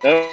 Good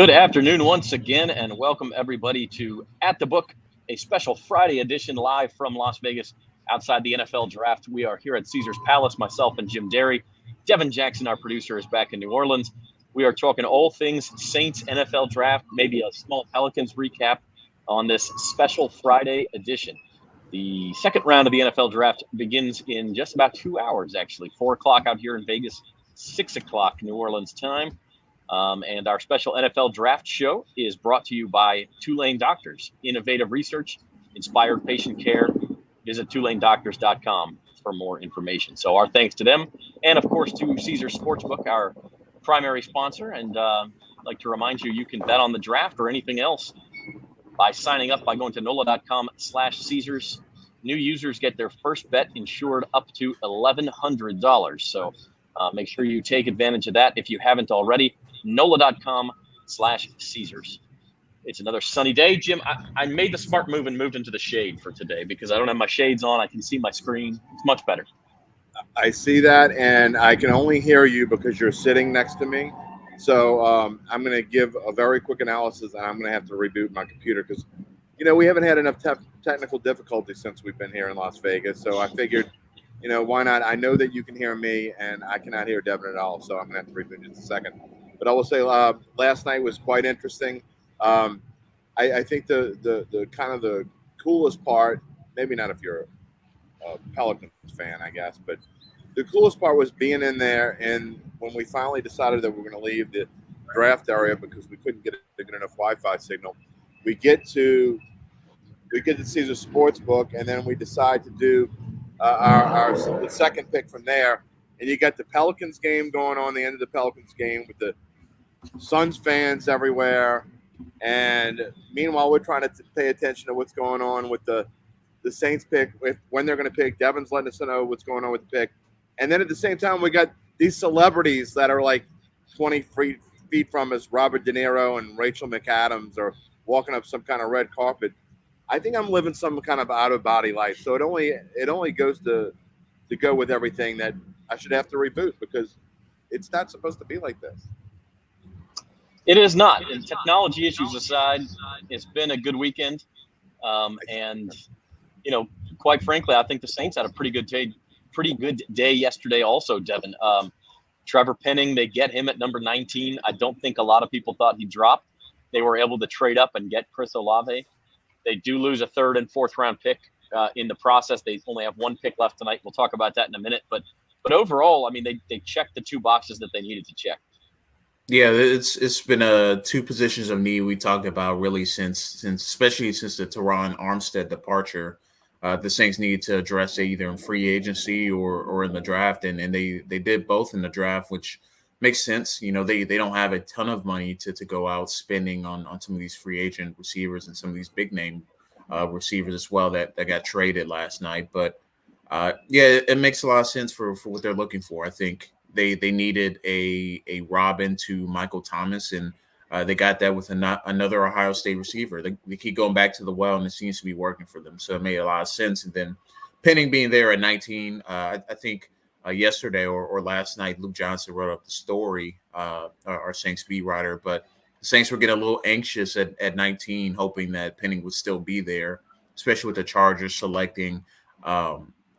afternoon once again, and welcome everybody to At the Book, a special Friday edition live from Las Vegas outside the NFL draft. We are here at Caesars Palace, myself and Jim Derry. Devin Jackson, our producer, is back in New Orleans. We are talking all things Saints NFL draft, maybe a small Pelicans recap on this special Friday edition. The second round of the NFL draft begins in just about 2 hours, actually. 4 o'clock out here in Vegas, 6 o'clock New Orleans time. And our special NFL draft show is brought to you by Tulane Doctors. Innovative research, inspired patient care. Visit TulaneDoctors.com for more information. So our thanks to them. And, of course, to Caesars Sportsbook, our primary sponsor. And I'd like to remind you, you can bet on the draft or anything else by signing up by going to NOLA.com/Caesars. New users get their first bet insured up to $1,100. So make sure you take advantage of that if you haven't already. NOLA.com/Caesars. It's another sunny day. Jim, I made the smart move and moved into the shade for today because I don't have my shades on. I can see my screen. It's much better. I see that, and I can only hear you because you're sitting next to me. So I'm going to give a very quick analysis, and I'm going to have to reboot my computer because, we haven't had enough technical difficulties since we've been here in Las Vegas. So I figured, why not? I know that you can hear me, and I cannot hear Devin at all. So I'm going to have to reboot in just a second. But I will say last night was quite interesting. I think the kind of the coolest part, maybe not if you're a Pelicans fan, I guess, but the coolest part was being in there. And when we finally decided that we were going to leave the draft area because we couldn't get a good enough Wi-Fi signal, we get to Caesars Sportsbook, and then we decide to do the second pick from there. And you got the Pelicans game going on, the end of the Pelicans game with the Suns fans everywhere. And meanwhile, we're trying to pay attention to what's going on with the Saints pick, when they're going to pick. Devin's letting us know what's going on with the pick. And then at the same time, we got these celebrities that are like 20 feet from us. Robert De Niro and Rachel McAdams are walking up some kind of red carpet. I think I'm living some kind of out-of-body life. So it only goes to go with everything that I should have to reboot because it's not supposed to be like this. It is not. And technology issues aside, it's been a good weekend. And quite frankly, I think the Saints had a pretty good day yesterday also, Devin. Trevor Penning, they get him at number 19. I don't think a lot of people thought he'd drop. They were able to trade up and get Chris Olave. They do lose a third and fourth round pick in the process. They only have one pick left tonight. We'll talk about that in a minute. But overall, I mean, they checked the two boxes that they needed to check. Yeah, it's been two positions of need we talked about really since especially since the Teron Armstead departure. The Saints need to address it either in free agency or in the draft, and they did both in the draft, which makes sense. They don't have a ton of money to go out spending on some of these free agent receivers and some of these big name receivers as well that got traded last night. But it makes a lot of sense for what they're looking for. I think they needed a Robin to Michael Thomas, and they got that with another Ohio State receiver. They keep going back to the well, and it seems to be working for them. So it made a lot of sense. And then Penning being there at 19, I think yesterday or last night, Luke Johnson wrote up the story, our Saints beat writer. But the Saints were getting a little anxious at 19, hoping that Penning would still be there, especially with the Chargers selecting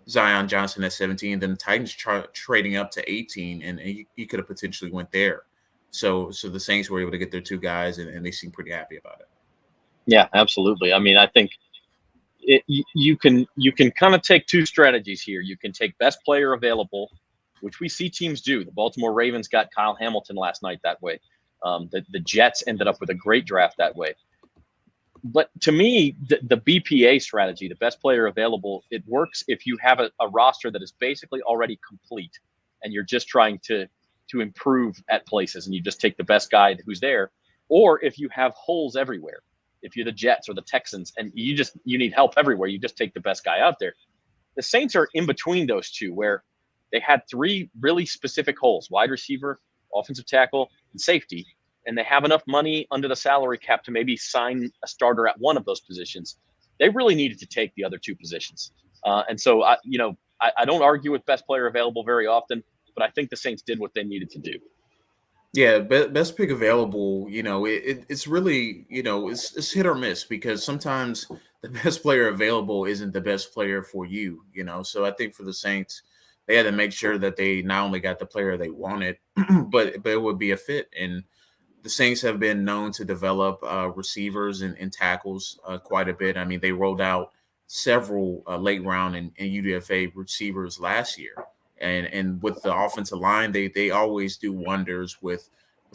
Zion Johnson at 17, then the Titans trading up to 18, and he could have potentially went there. So the Saints were able to get their two guys, and they seem pretty happy about it. Yeah, absolutely. I mean, I think you can kind of take two strategies here. You can take best player available, which we see teams do. The Baltimore Ravens got Kyle Hamilton last night that way. The Jets ended up with a great draft that way. But to me, the BPA strategy, the best player available, it works if you have a roster that is basically already complete and you're just trying to improve at places and you just take the best guy who's there. Or if you have holes everywhere, if you're the Jets or the Texans and you need help everywhere, you just take the best guy out there. The Saints are in between those two, where they had three really specific holes: wide receiver, offensive tackle, and safety. And they have enough money under the salary cap to maybe sign a starter at one of those positions. They really needed to take the other two positions. And so, I don't argue with best player available very often, but I think the Saints did what they needed to do. Yeah, best pick available. It's really it's hit or miss, because sometimes the best player available isn't the best player for you. So I think for the Saints, they had to make sure that they not only got the player they wanted, but it would be a fit. And the Saints have been known to develop receivers and tackles quite a bit. I mean, they rolled out several late round and UDFA receivers last year. And with the offensive line, they always do wonders with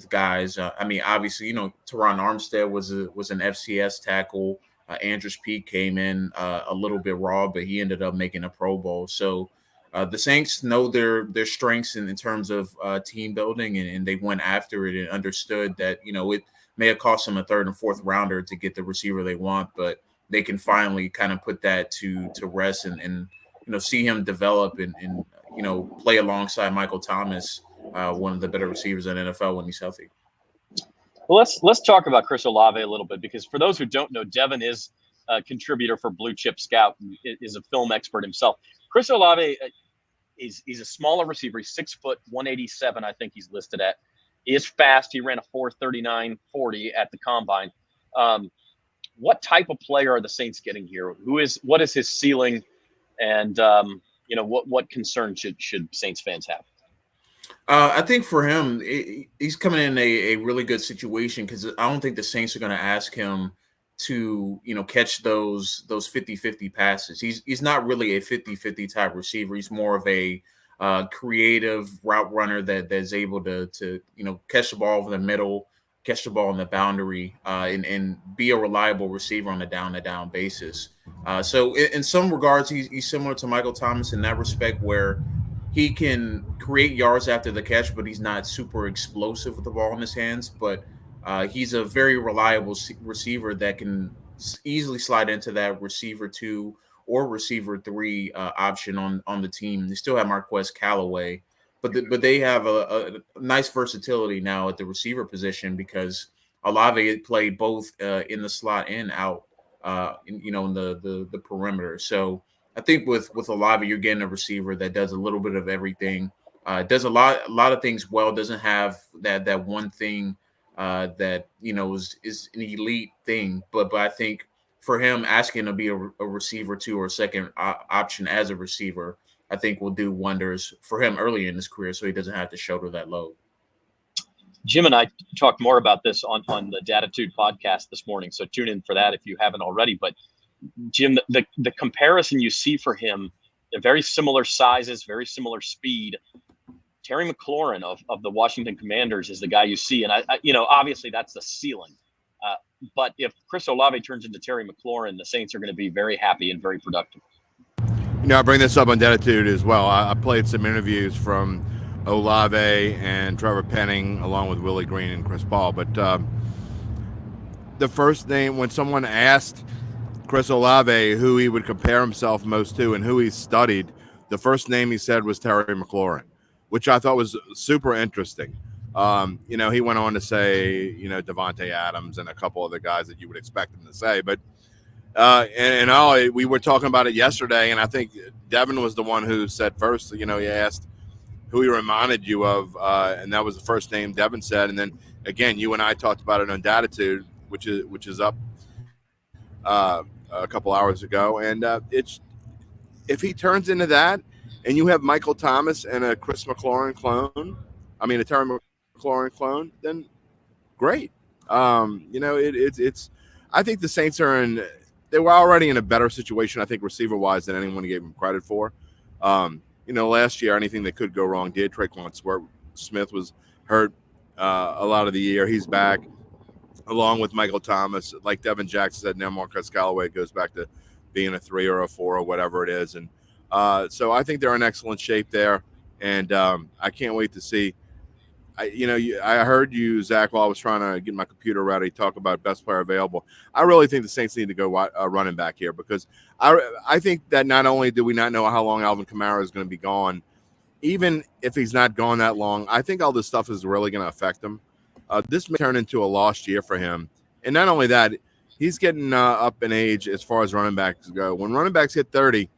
guys. I mean, obviously, Teron Armstead was an FCS tackle. Andrews Peak came in a little bit raw, but he ended up making a Pro Bowl. So the Saints know their strengths in terms of team building, and they went after it and understood that it may have cost them a third and fourth rounder to get the receiver they want, but they can finally kind of put that to rest and see him develop and play alongside Michael Thomas, one of the better receivers in the NFL when he's healthy. Well, let's talk about Chris Olave a little bit, because for those who don't know, Devin is a contributor for Blue Chip Scout and is a film expert himself. Chris Olave he's a smaller receiver. He's 6 foot, 187, I think he's listed at. He is fast. He ran a 4.39.40 at the combine. What type of player are the Saints getting here? What is his ceiling, and what concern should Saints fans have? I think for him, he's coming in a really good situation, because I don't think the Saints are going to ask him to catch those 50-50 passes. He's not really a 50-50 type receiver. He's more of a creative route runner that is able to catch the ball over the middle, catch the ball in the boundary, and be a reliable receiver on a down-to-down basis. So in some regards, he's similar to Michael Thomas in that respect, where he can create yards after the catch, but he's not super explosive with the ball in his hands. But he's a very reliable receiver that can easily slide into that receiver 2 or receiver 3 option on the team. They still have Marquez Callaway, but they have a nice versatility now at the receiver position, because Olave played both in the slot and out, in the perimeter. So I think with Olave, you're getting a receiver that does a little bit of everything. Does a lot of things well. Doesn't have that one thing that is an elite thing. But I think for him, asking to be a receiver 2 or second option as a receiver, I think will do wonders for him early in his career, so he doesn't have to shoulder that load. Jim and I talked more about this on the Datitude podcast this morning, so tune in for that if you haven't already. But Jim, the comparison you see for him, they're very similar sizes, very similar speed. Terry McLaurin of the Washington Commanders is the guy you see, and I obviously that's the ceiling. But if Chris Olave turns into Terry McLaurin, the Saints are going to be very happy and very productive. I bring this up on Datitude as well. I played some interviews from Olave and Trevor Penning, along with Willie Green and Chris Paul. But the first name, when someone asked Chris Olave who he would compare himself most to and who he studied, the first name he said was Terry McLaurin, which I thought was super interesting. He went on to say, Devontae Adams and a couple other guys that you would expect him to say. But we were talking about it yesterday, and I think Devin was the one who said first. He asked who he reminded you of, and that was the first name Devin said. And then again, you and I talked about it on Datitude, which is up a couple hours ago, and it's if he turns into that, and you have Michael Thomas and a Chris McLaurin clone, a Terry McLaurin clone, then great. It's. I think the Saints they were already in a better situation, I think, receiver-wise than anyone gave them credit for. Last year, anything that could go wrong did. Traquan Smith was hurt a lot of the year. He's back, along with Michael Thomas. Like Devin Jackson said, now Marquez Callaway goes back to being a 3 or a 4 or whatever it is. And so I think they're in excellent shape there. And I can't wait to see. I heard you, Zach, while I was trying to get my computer ready, talk about best player available. I really think the Saints need to go running back here because I think that not only do we not know how long Alvin Kamara is going to be gone, even if he's not gone that long, I think all this stuff is really going to affect him. This may turn into a lost year for him. And not only that, he's getting up in age as far as running backs go. When running backs hit 30,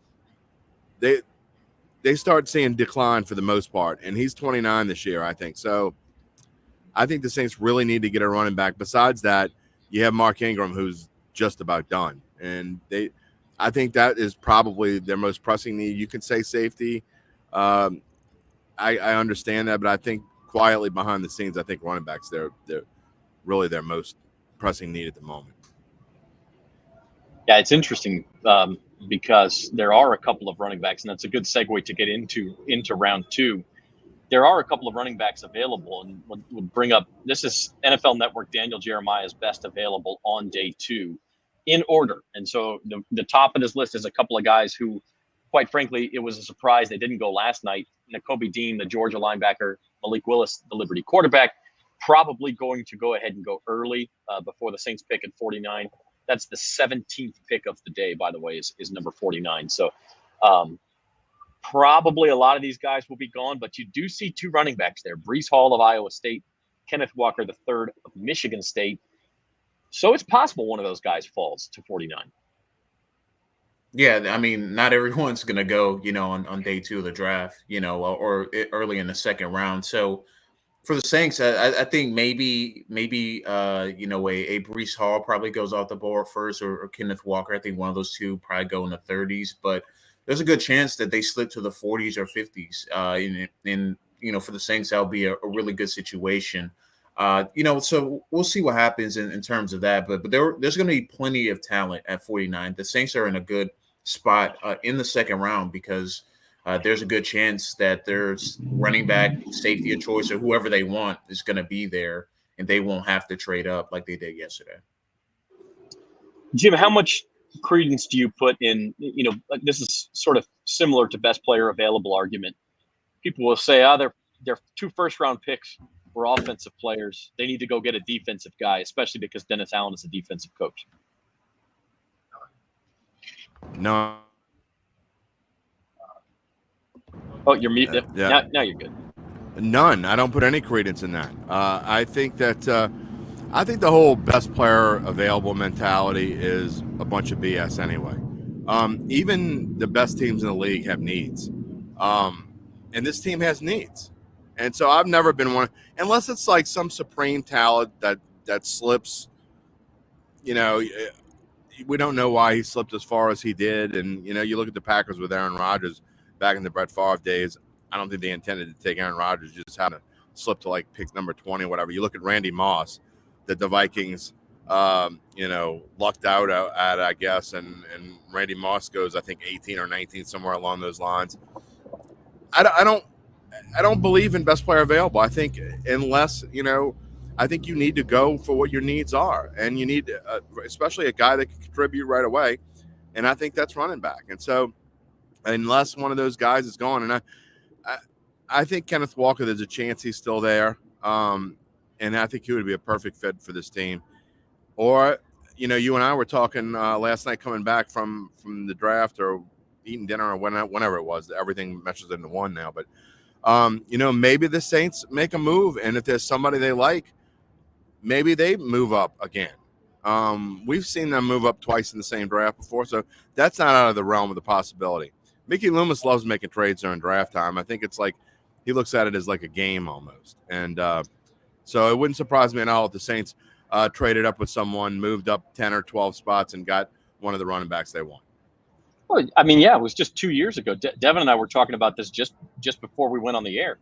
they start seeing decline for the most part. And he's 29 this year, I think. So I think the Saints really need to get a running back. Besides that, you have Mark Ingram, who's just about done. And I think that is probably their most pressing need. You can say safety. I understand that, but I think quietly behind the scenes, I think running backs, they're really their most pressing need at the moment. Yeah, it's interesting because there are a couple of running backs, and that's a good segue to get into round two. There are a couple of running backs available, and would bring up, this is NFL Network Daniel Jeremiah's best available on day two in order. And so the top of this list is a couple of guys who, quite frankly, it was a surprise they didn't go last night. Nakobe Dean, the Georgia linebacker, Malik Willis, the Liberty quarterback, probably going to go ahead and go early before the Saints pick at 49. That's the 17th pick of the day, by the way, is number 49. So probably a lot of these guys will be gone, but you do see two running backs there. Breece Hall of Iowa State, Kenneth Walker III of Michigan State. So it's possible one of those guys falls to 49. Yeah, I mean, not everyone's going to go, on day two of the draft, or early in the second round. So for the Saints, I think maybe a Breece Hall probably goes off the board first, or Kenneth Walker. I think one of those two probably go in the 30s, but there's a good chance that they slip to the 40s or 50s. And for the Saints, that'll be a really good situation. So we'll see what happens in terms of that. But there's going to be plenty of talent at 49. The Saints are in a good spot in the second round because there's a good chance that there's running back, safety of choice, or whoever they want is going to be there, and they won't have to trade up like they did yesterday. Jim, how much credence do you put in, this is sort of similar to best player available argument. People will say, they're 2 first-round picks were offensive players. They need to go get a defensive guy, especially because Dennis Allen is a defensive coach. No. Oh, you're muted. Yeah. Now you're good. None. I don't put any credence in that. I think that I think the whole best player available mentality is a bunch of BS anyway. Even the best teams in the league have needs. And this team has needs. And so I've never been one, unless it's like some supreme talent that slips, we don't know why he slipped as far as he did. And, you look at the Packers with Aaron Rodgers back in the Brett Favre days. I don't think they intended to take Aaron Rodgers, just had to slip to like pick number 20 or whatever. You look at Randy Moss, that the Vikings, lucked out at, I guess. And Randy Moss goes, I think 18 or 19, somewhere along those lines. I don't believe in best player available. I think unless, I think you need to go for what your needs are. And you need, especially a guy that can contribute right away. And I think that's running back. And so unless one of those guys is gone, and I think Kenneth Walker, there's a chance he's still there. And I think he would be a perfect fit for this team. Or, you and I were talking last night coming back from the draft or eating dinner or whenever it was. Everything meshes into one now. But, maybe the Saints make a move. And if there's somebody they like, maybe they move up again. We've seen them move up twice in the same draft before. So that's not out of the realm of the possibility. Mickey Loomis loves making trades during draft time. I think it's like he looks at it as like a game almost. And so it wouldn't surprise me at all if the Saints traded up with someone, moved up 10 or 12 spots, and got one of the running backs they want. Well, I mean, yeah, it was just 2 years ago. Devin and I were talking about this just before we went on the air.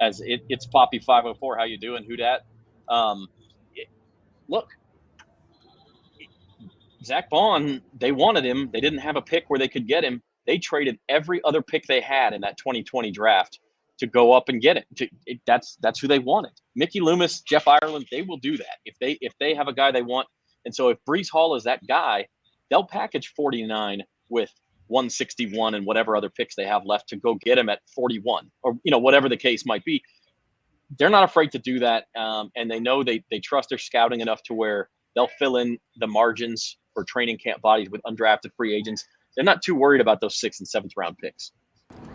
As it's Poppy 504. How you doing? Who dat? Look, Zach Bond, they wanted him. They didn't have a pick where they could get him. They traded every other pick they had in that 2020 draft to go up and get it. That's who they wanted. Mickey Loomis, Jeff Ireland, they will do that if they have a guy they want. And so if Breece Hall is that guy, they'll package 49 with 161 and whatever other picks they have left to go get him at 41 or whatever the case might be. they're not afraid to do that, and they know they trust their scouting enough to where they'll fill in the margins for training camp bodies with undrafted free agents. They're not too worried about those 6th and 7th round picks.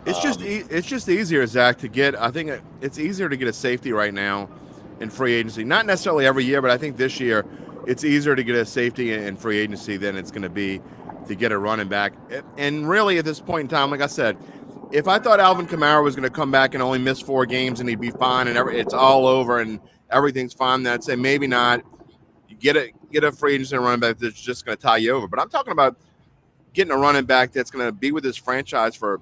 It's just easier, Zach, to get. I think it's easier to get a safety right now in free agency. Not necessarily every year, but I think this year it's easier to get a safety in free agency than it's going to be to get a running back. And really, at this point in time, like I said, if I thought Alvin Kamara was going to come back and only miss 4 games and he'd be fine and it's all over and everything's fine, then I'd say maybe not. You get a free agent and running back that's just going to tie you over. But I'm talking about getting a running back that's going to be with this franchise for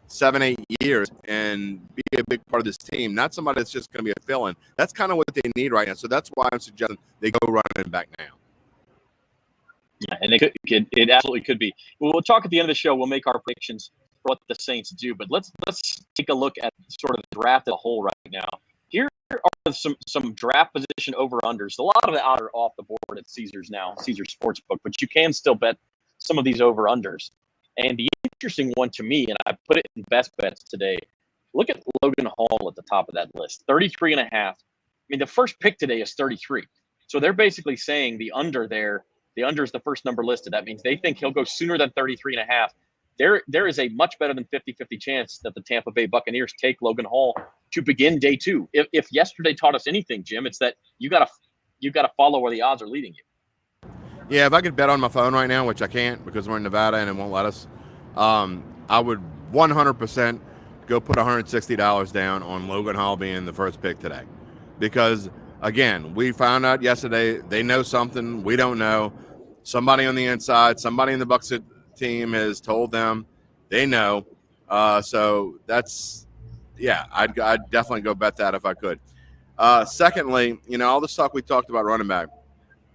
7-8 years and be a big part of this team, not somebody that's just going to be a fill-in. That's kind of what they need right now. So that's why I'm suggesting they go running back now. Yeah, and it absolutely could be. We'll talk at the end of the show. We'll make our predictions for what the Saints do. But let's take a look at sort of the draft as a whole right now. Here are some draft position over-unders. A lot of them are off the board at Caesars now, Caesars Sportsbook, but you can still bet some of these over-unders. And the interesting one to me, and I put it in best bets today, look at Logan Hall at the top of that list, 33.5. I mean, the first pick today is 33. So they're basically saying the under there, the under is the first number listed. That means they think he'll go sooner than 33.5. There is a much better than 50-50 chance that the Tampa Bay Buccaneers take Logan Hall to begin day 2. If yesterday taught us anything, Jim, it's that you gotta follow where the odds are leading you. Yeah, if I could bet on my phone right now, which I can't because we're in Nevada and it won't let us, I would 100% go put $160 down on Logan Hall being the first pick today. Because, again, we found out yesterday they know something we don't know. Somebody on the inside, somebody in the Bucs team has told them they know. So that's, yeah, I'd definitely go bet that if I could. Secondly, all this talk we talked about running back.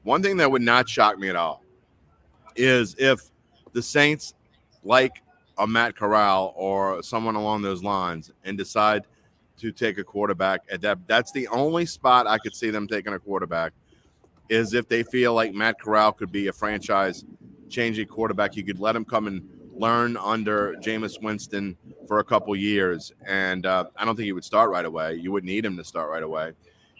One thing that would not shock me at all is if the Saints like a Matt Corral or someone along those lines and decide to take a quarterback at that. That's the only spot I could see them taking a quarterback is if they feel like Matt Corral could be a franchise-changing quarterback. You could let him come and learn under Jameis Winston for a couple years, and I don't think he would start right away. You wouldn't need him to start right away.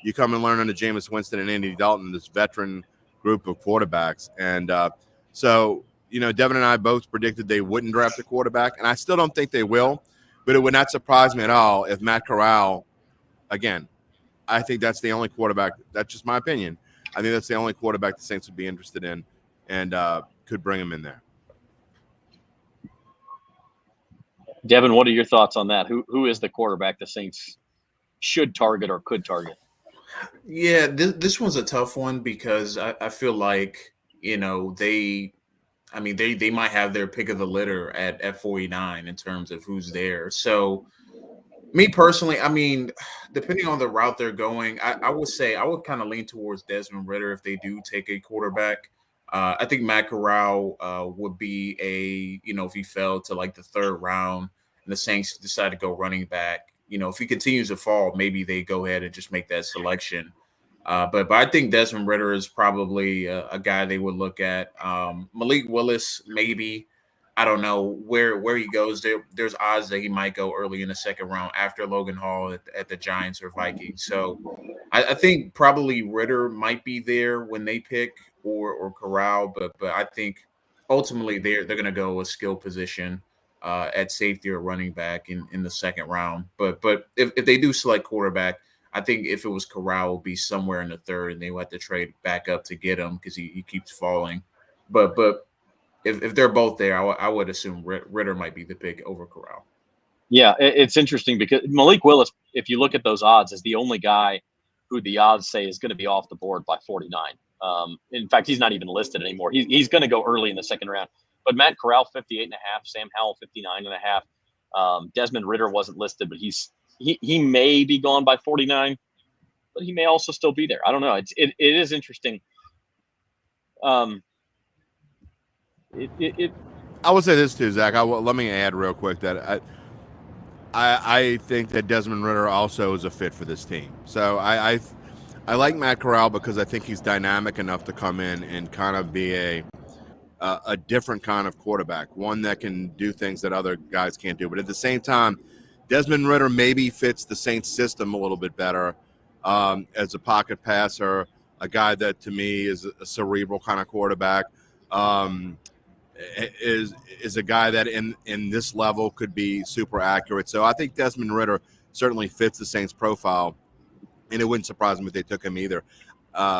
You come and learn under Jameis Winston and Andy Dalton, this veteran group of quarterbacks. And so, Devin and I both predicted they wouldn't draft a quarterback, and I still don't think they will, but it would not surprise me at all if Matt Corral, again, I think that's the only quarterback. That's just my opinion. I think that's the only quarterback the Saints would be interested in and could bring him in there. Devin, what are your thoughts on that? Who is the quarterback the Saints should target or could target? Yeah, this one's a tough one because I feel like, they might have their pick of the litter at 49 in terms of who's there. So me personally, depending on the route they're going, I would say I would kind of lean towards Desmond Ridder if they do take a quarterback. I think Matt Corral would be if he fell to like the 3rd round and the Saints decide to go running back, if he continues to fall, maybe they go ahead and just make that selection. But I think Desmond Ridder is probably a guy they would look at. Malik Willis, maybe. I don't know where he goes. There's odds that he might go early in the 2nd round after Logan Hall at the Giants or Vikings. So I think probably Ridder might be there when they pick or Corral. But I think ultimately they're going to go a skill position at safety or running back in the 2nd round. But if they do select quarterback, I think if it was Corral, it would be somewhere in the 3rd, and they would have to trade back up to get him because he keeps falling. But if they're both there, I would assume Ridder might be the pick over Corral. Yeah, it's interesting because Malik Willis, if you look at those odds, is the only guy who the odds say is going to be off the board by 49. In fact, he's not even listed anymore. He's going to go early in the 2nd round. But Matt Corral, 58.5, Sam Howell, 59.5. Desmond Ridder wasn't listed, but he may be gone by 49, but he may also still be there. I don't know. It is interesting. I would say this too, Zach. Let me add real quick that I think that Desmond Ridder also is a fit for this team. So I like Matt Corral because I think he's dynamic enough to come in and kind of be a different kind of quarterback, one that can do things that other guys can't do. But at the same time, Desmond Ridder maybe fits the Saints system a little bit better as a pocket passer, a guy that to me is a cerebral kind of quarterback. Is a guy that in this level could be super accurate. So I think Desmond Ridder certainly fits the Saints profile, and it wouldn't surprise me if they took him either.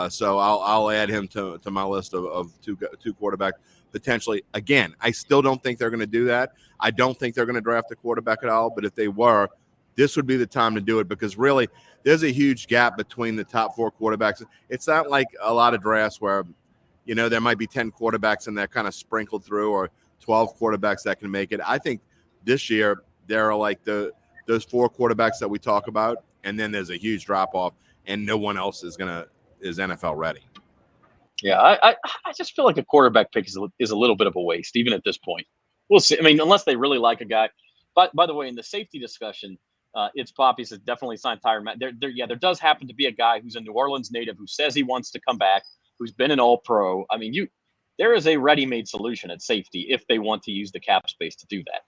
So I'll add him to my list of two quarterbacks potentially. Again, I still don't think they're going to do that. I don't think they're going to draft a quarterback at all. But if they were, this would be the time to do it, because really there's a huge gap between the top 4 quarterbacks. It's not like a lot of drafts where, there might be 10 quarterbacks and they're kind of sprinkled through, or 12 quarterbacks that can make it. I think this year there are like those 4 quarterbacks that we talk about, and then there's a huge drop off, and no one else is NFL ready. Yeah, I just feel like a quarterback pick is a little bit of a waste, even at this point. We'll see. I mean, unless they really like a guy. But by the way, in the safety discussion, it's Poppy has definitely signed Tyron Matthew. There does happen to be a guy who's a New Orleans native who says he wants to come back, who's been an All-Pro. I mean, there is a ready-made solution at safety if they want to use the cap space to do that.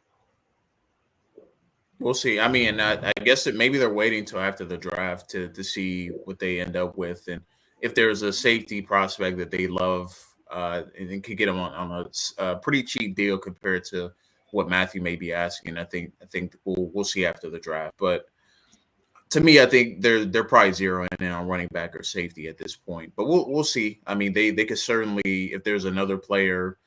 We'll see. I mean, I guess that maybe they're waiting till after the draft to see what they end up with, and if there's a safety prospect that they love, and could get them on a pretty cheap deal compared to what Matthew may be asking. I think we'll see after the draft. But to me, I think they're probably zeroing in on running back or safety at this point. But we'll see. I mean, they could certainly, if there's another player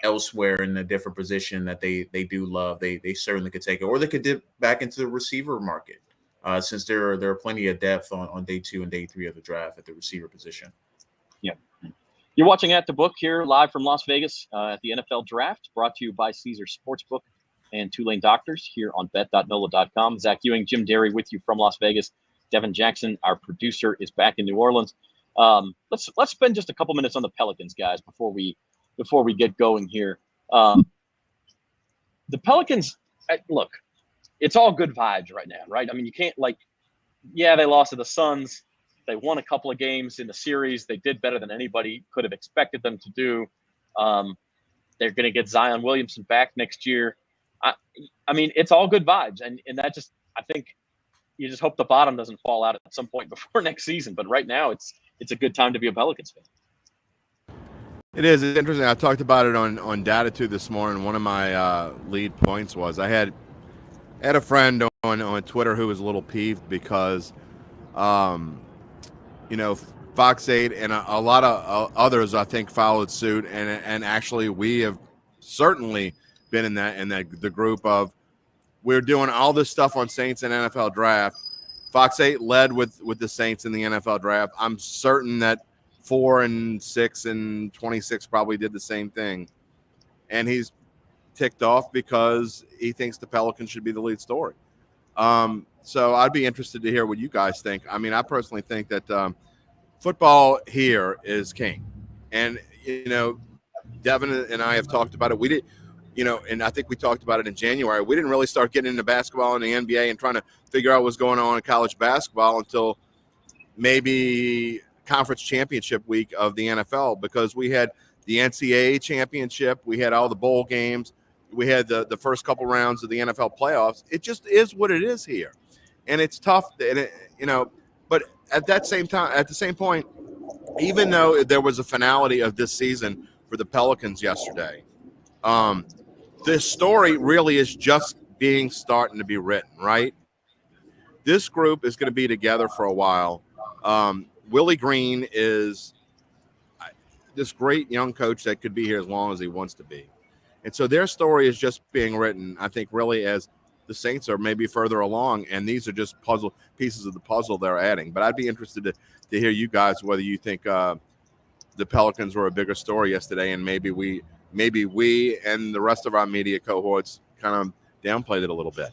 elsewhere in a different position that they do love, they certainly could take it, or they could dip back into the receiver market, since there are plenty of depth on day 2 and day 3 of the draft at the receiver position. Yeah. You're watching At the Book here live from Las Vegas at the NFL Draft, brought to you by Caesars Sportsbook and Tulane Doctors here on bet.NOLA.com. Zach Ewing, Jim Derry with you from Las Vegas. Devin Jackson, our producer, is back in New Orleans. Let's spend just a couple minutes on the Pelicans, guys, before we get going here. The Pelicans, look, it's all good vibes right now, right? I mean, you can't they lost to the Suns. They won a couple of games in the series. They did better than anybody could have expected them to do. They're going to get Zion Williamson back next year. I mean, it's all good vibes. And that just, I think you just hope the bottom doesn't fall out at some point before next season. But right now it's a good time to be a Pelicans fan. It is. It's interesting. I talked about it on Datitude this morning. One of my lead points was I had a friend on Twitter who was a little peeved because, Fox 8 and a lot of others, I think, followed suit. And actually, we have certainly been in the group of, we're doing all this stuff on Saints and NFL Draft. Fox 8 led with the Saints in the NFL Draft. I'm certain that 4 and 6 and 26 probably did the same thing. And he's ticked off because he thinks the Pelicans should be the lead story. So I'd be interested to hear what you guys think. I mean, I personally think that football here is king. And, Devin and I have talked about it. We did, and I think we talked about it in January. We didn't really start getting into basketball in the NBA and trying to figure out what's going on in college basketball until maybe conference championship week of the NFL, because we had the NCAA championship, we had all the bowl games, we had the first couple rounds of the NFL playoffs. It just is what it is here, and it's tough. And but at the same point, even though there was a finality of this season for the Pelicans yesterday, this story really is just starting to be written. Right, this group is going to be together for a while. Willie Green is this great young coach that could be here as long as he wants to be. And so their story is just being written, I think, really as the Saints are maybe further along, and these are just puzzle pieces of the puzzle they're adding. But I'd be interested to hear you guys whether you think the Pelicans were a bigger story yesterday, and maybe we and the rest of our media cohorts kind of downplayed it a little bit.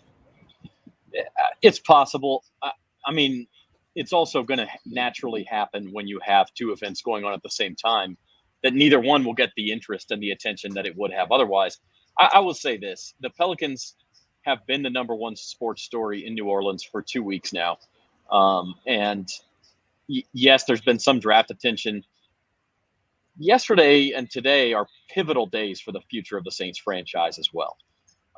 Yeah, it's possible. I mean, it's also going to naturally happen when you have two events going on at the same time, that neither one will get the interest and the attention that it would have otherwise. I will say this. The Pelicans have been the number one sports story in New Orleans for 2 weeks now. And yes, there's been some draft attention. Yesterday and today are pivotal days for the future of the Saints franchise as well.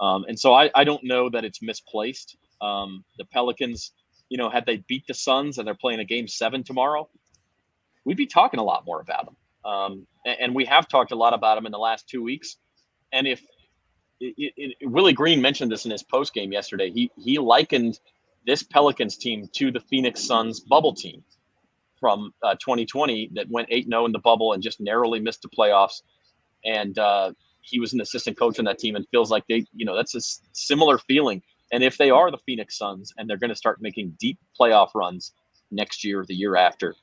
And so I don't know that it's misplaced. The Pelicans had they beat the Suns and they're playing a game 7 tomorrow, we'd be talking a lot more about them. And we have talked a lot about them in the last 2 weeks. And if Willie Green mentioned this in his post game yesterday, he likened this Pelicans team to the Phoenix Suns bubble team from 2020 that went 8-0 in the bubble and just narrowly missed the playoffs. And he was an assistant coach on that team and feels like that's a similar feeling. And if they are the Phoenix Suns and they're going to start making deep playoff runs next year or the year after,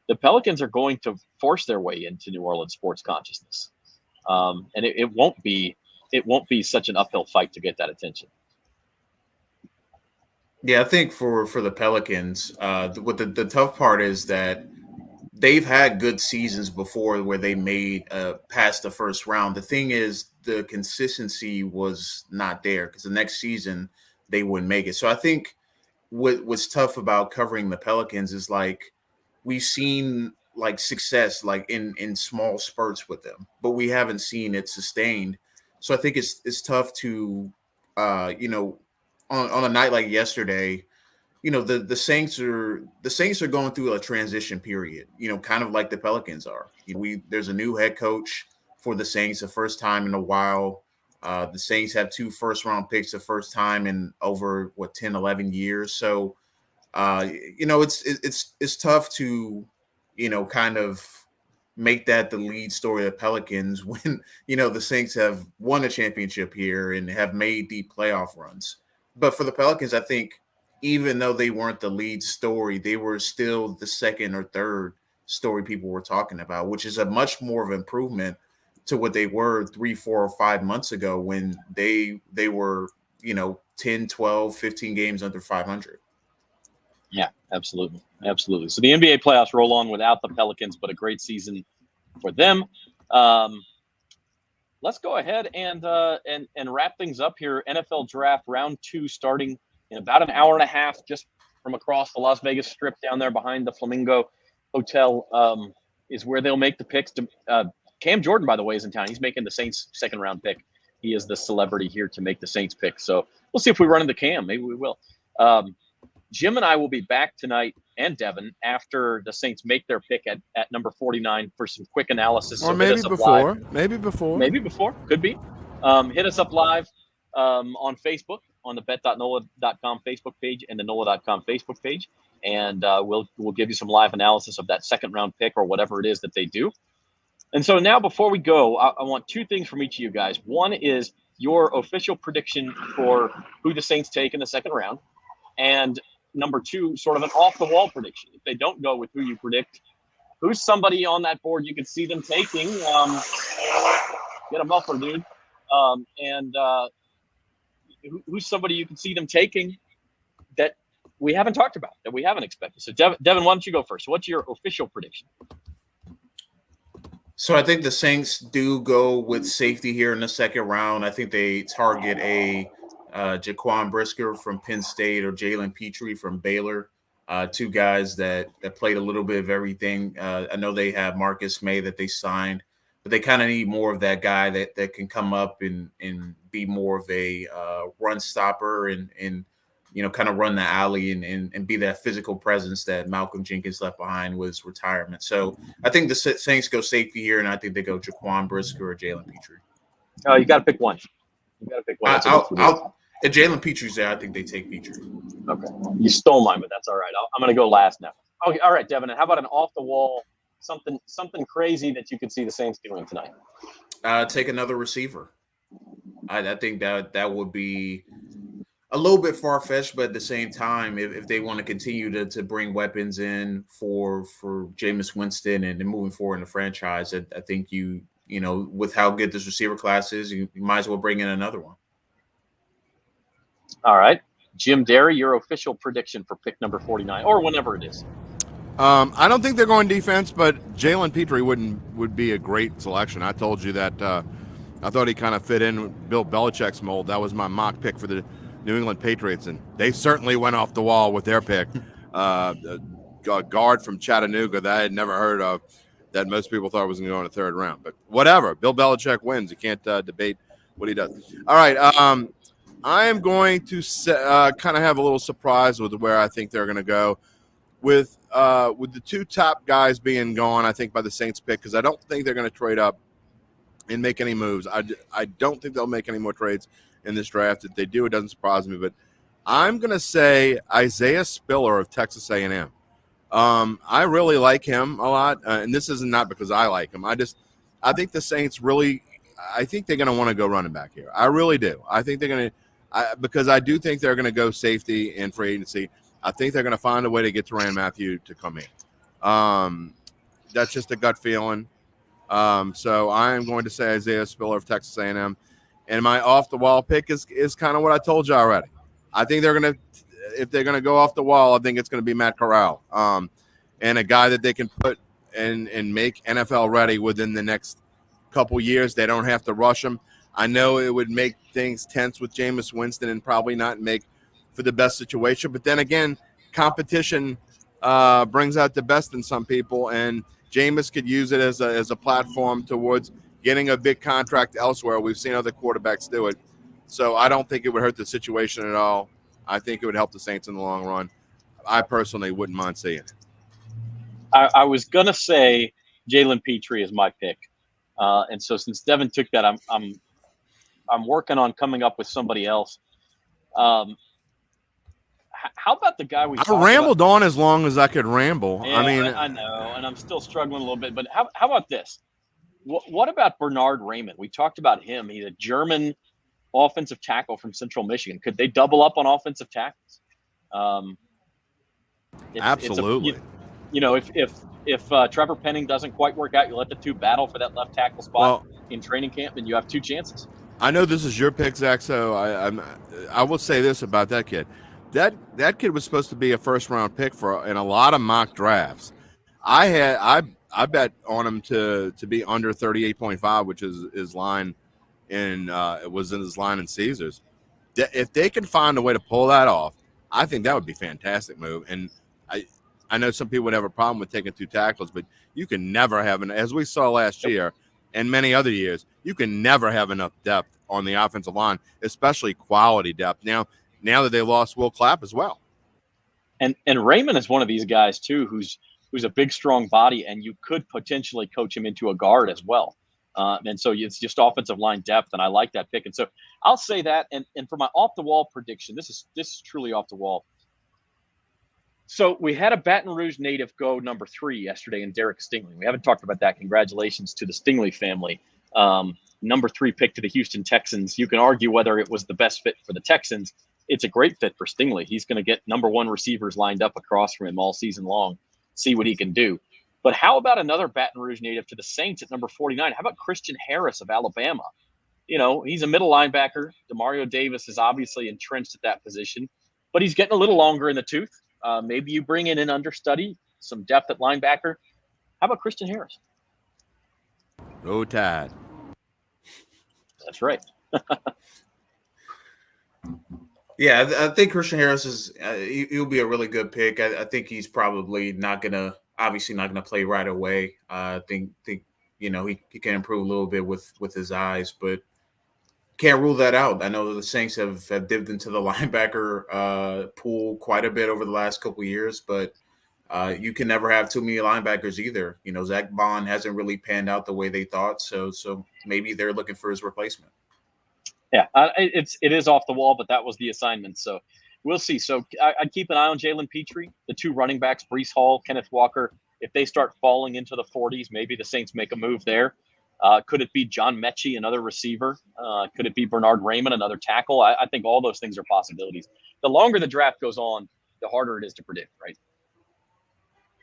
the Pelicans are going to force their way into New Orleans sports consciousness. And it won't be such an uphill fight to get that attention. Yeah, I think for the Pelicans, what the tough part is that they've had good seasons before where they made past the first round. The thing is, the consistency was not there because the next season they wouldn't make it. So I think what's tough about covering the Pelicans is like we've seen like success like in small spurts with them, but we haven't seen it sustained. So I think it's tough to on a night like yesterday, the Saints are going through a transition period, kind of like the Pelicans are. There's a new head coach for the Saints, the first time in a while. The Saints have 2 first-round picks, the first time in over 10, 11 years. So, it's tough to, kind of make that the lead story of the Pelicans when, the Saints have won a championship here and have made deep playoff runs. But for the Pelicans, I think even though they weren't the lead story, they were still the second or third story people were talking about, which is a much more of an improvement to what they were 3, 4, or 5 months ago when they were, 10, 12, 15 games under 500. Yeah, absolutely. Absolutely. So the NBA playoffs roll on without the Pelicans, but a great season for them. Let's go ahead and wrap things up here. NFL Draft Round 2 starting in about an hour and a half, just from across the Las Vegas Strip down there behind the Flamingo Hotel is where they'll make the picks. Cam Jordan, by the way, is in town. He's making the Saints' second-round pick. He is the celebrity here to make the Saints pick. So we'll see if we run into Cam. Maybe we will. Jim and I will be back tonight, and Devin, after the Saints make their pick at number 49 for some quick analysis. Or maybe before. Maybe before. Could be. Hit us up live on Facebook, on the bet.NOLA.com Facebook page and the NOLA.com Facebook page. And we'll give you some live analysis of that second-round pick or whatever it is that they do. And so now before we go, I want 2 things from each of you guys. One is your official prediction for who the Saints take in the second round. And number 2, sort of an off-the-wall prediction. If they don't go with who you predict, who's somebody on that board you could see them taking? Get a muffler, dude. Who's somebody you can see them taking that we haven't talked about, that we haven't expected? So, Devin, why don't you go first? What's your official prediction? So I think the Saints do go with safety here in the second round. I think they target a Jaquan Brisker from Penn State or Jalen Petrie from Baylor, 2 guys that played a little bit of everything. I know they have Marcus May that they signed, but they kind of need more of that guy that can come up and be more of a run stopper and kind of run the alley and be that physical presence that Malcolm Jenkins left behind with his retirement. So I think the Saints go safety here, and I think they go Jaquan Brisker or Jalen Petrie. Oh, you got to pick one. If Jalen Petrie's there, I think they take Petrie. Okay. You stole mine, but that's all right. I'm going to go last now. Okay. All right, Devin. And how about an off-the-wall, something crazy that you could see the Saints doing tonight? Take another receiver. I think that would be a little bit far-fetched, but at the same time, if they want to continue to bring weapons in for Jameis Winston and moving forward in the franchise, I think with how good this receiver class is, you might as well bring in another one. All right. Jim Derry, your official prediction for pick number 49, or whenever it is. I don't think they're going defense, but Jalen Petrie would be a great selection. I told you that I thought he kind of fit in with Bill Belichick's mold. That was my mock pick for the New England Patriots, and they certainly went off the wall with their pick. A guard from Chattanooga that I had never heard of, that most people thought was going to go in the third round. But whatever, Bill Belichick wins. You can't debate what he does. All right, I am going to kind of have a little surprise with where I think they're going to go with the two top guys being gone. I think by the Saints pick, because I don't think they're going to trade up and make any moves. I don't think they'll make any more trades in this draft. If they do, it doesn't surprise me. But I'm going to say Isaiah Spiller of Texas A&M. I really like him a lot, and this is not because I like him. I think the Saints really. I think they're going to want to go running back here. I really do. I think they're going to, because I do think they're going to go safety in free agency. I think they're going to find a way to get Tyrann Mathieu to come in. That's just a gut feeling. So I am going to say Isaiah Spiller of Texas A&M. And my off-the-wall pick is kind of what I told you already. I think if they're going to go off the wall, I think it's going to be Matt Corral, and a guy that they can put and make NFL ready within the next couple years. They don't have to rush him. I know it would make things tense with Jameis Winston and probably not make for the best situation. But then again, competition brings out the best in some people, and Jameis could use it as a platform towards getting a big contract elsewhere. We've seen other quarterbacks do it. So I don't think it would hurt the situation at all. I think it would help the Saints in the long run. I personally wouldn't mind seeing it. I was going to say Jalen Petrie is my pick. And so since Devin took that, I'm working on coming up with somebody else. How about the guy we? I rambled on as long as I could ramble. Yeah, I know, and I'm still struggling a little bit. But how about this? What about Bernard Raymond? We talked about him. He's a German offensive tackle from Central Michigan. Could they double up on offensive tackles? Absolutely. If Trevor Penning doesn't quite work out, you let the two battle for that left tackle spot in training camp, and you have two chances. I know this is your pick, Zach, so I will say this about that kid. That kid was supposed to be a first-round pick in a lot of mock drafts. I bet on him to be under 38.5, which is his line was in his line in Caesars. If they can find a way to pull that off, I think that would be a fantastic move. And I know some people would have a problem with taking two tackles, but you can never have as we saw last year and many other years, you can never have enough depth on the offensive line, especially quality depth. Now that they lost Will Clapp as well. And Raymond is one of these guys too, who's a big, strong body, and you could potentially coach him into a guard as well. And so it's just offensive line depth, and I like that pick. And so I'll say that. And for my off the wall prediction, this is truly off the wall. So we had a Baton Rouge native go number 3 yesterday in Derek Stingley. We haven't talked about that. Congratulations to the Stingley family. Number 3 pick to the Houston Texans. You can argue whether it was the best fit for the Texans. It's a great fit for Stingley. He's going to get number 1 receivers lined up across from him all season long, see what he can do. But how about another Baton Rouge native to the Saints at number 49? How about Christian Harris of Alabama? He's a middle linebacker. Demario Davis is obviously entrenched at that position, but he's getting a little longer in the tooth. Maybe you bring in an understudy, some depth at linebacker. How about Christian Harris? Go Tide. That's right. Yeah, I think Christian Harris he'll be a really good pick. I think he's probably obviously not gonna play right away. I think he can improve a little bit with his eyes, but can't rule that out. I know the Saints have dipped into the linebacker pool quite a bit over the last couple of years, but you can never have too many linebackers either. Zach Bond hasn't really panned out the way they thought, so maybe they're looking for his replacement. Yeah, it is off the wall, but that was the assignment, so we'll see. So I'd keep an eye on Jalen Petrie, the 2 running backs, Breece Hall, Kenneth Walker. If they start falling into the 40s, maybe the Saints make a move there. Could it be John Mechie, another receiver? Could it be Bernard Raymond, another tackle? I think all those things are possibilities. The longer the draft goes on, the harder it is to predict, right?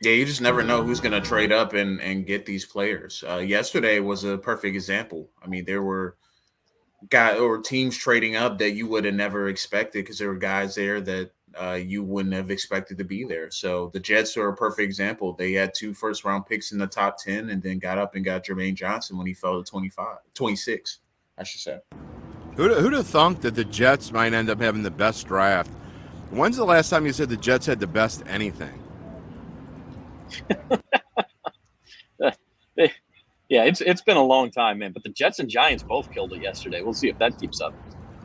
Yeah, you just never know who's going to trade up and get these players. Yesterday was a perfect example. I mean, there were guys or teams trading up that you would have never expected because there were guys there that you wouldn't have expected to be there. So the Jets are a perfect example. They had 2 first-round picks in the top 10 and then got up and got Jermaine Johnson when he fell to 26, I should say. Who'd have thunk that the Jets might end up having the best draft? When's the last time you said the Jets had the best anything? Yeah, it's been a long time, man. But the Jets and Giants both killed it yesterday. We'll see if that keeps up.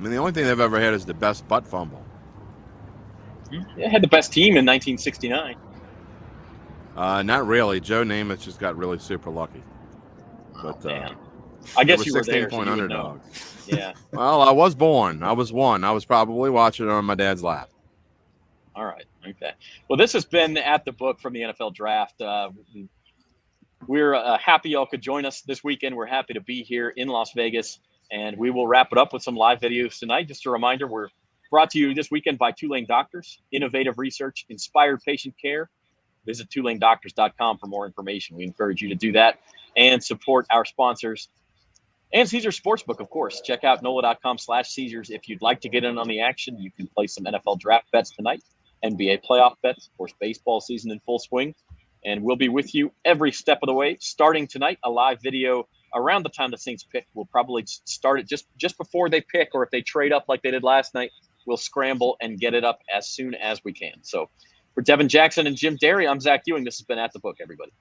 I mean, the only thing they've ever had is the best butt fumble. They had the best team in 1969. Not really. Joe Namath just got really super lucky. But Man. I guess you were 16 there. point so underdogs. Yeah. Well, I was born. I was one. I was probably watching it on my dad's lap. All right. Okay. Well, this has been At the Book from the NFL Draft. We're happy y'all could join us this weekend. We're happy to be here in Las Vegas, and we will wrap it up with some live videos tonight. Just a reminder, we're brought to you this weekend by Tulane Doctors, innovative research, inspired patient care. Visit TulaneDoctors.com for more information. We encourage you to do that and support our sponsors. And Caesars Sportsbook, of course. Check out NOLA.com/Caesars. If you'd like to get in on the action, you can play some NFL draft bets tonight, NBA playoff bets, of course, baseball season in full swing. And we'll be with you every step of the way. Starting tonight, a live video around the time the Saints pick. We'll probably start it just before they pick, or if they trade up like they did last night, we'll scramble and get it up as soon as we can. So for Devin Jackson and Jim Derry, I'm Zach Ewing. This has been At the Book, everybody.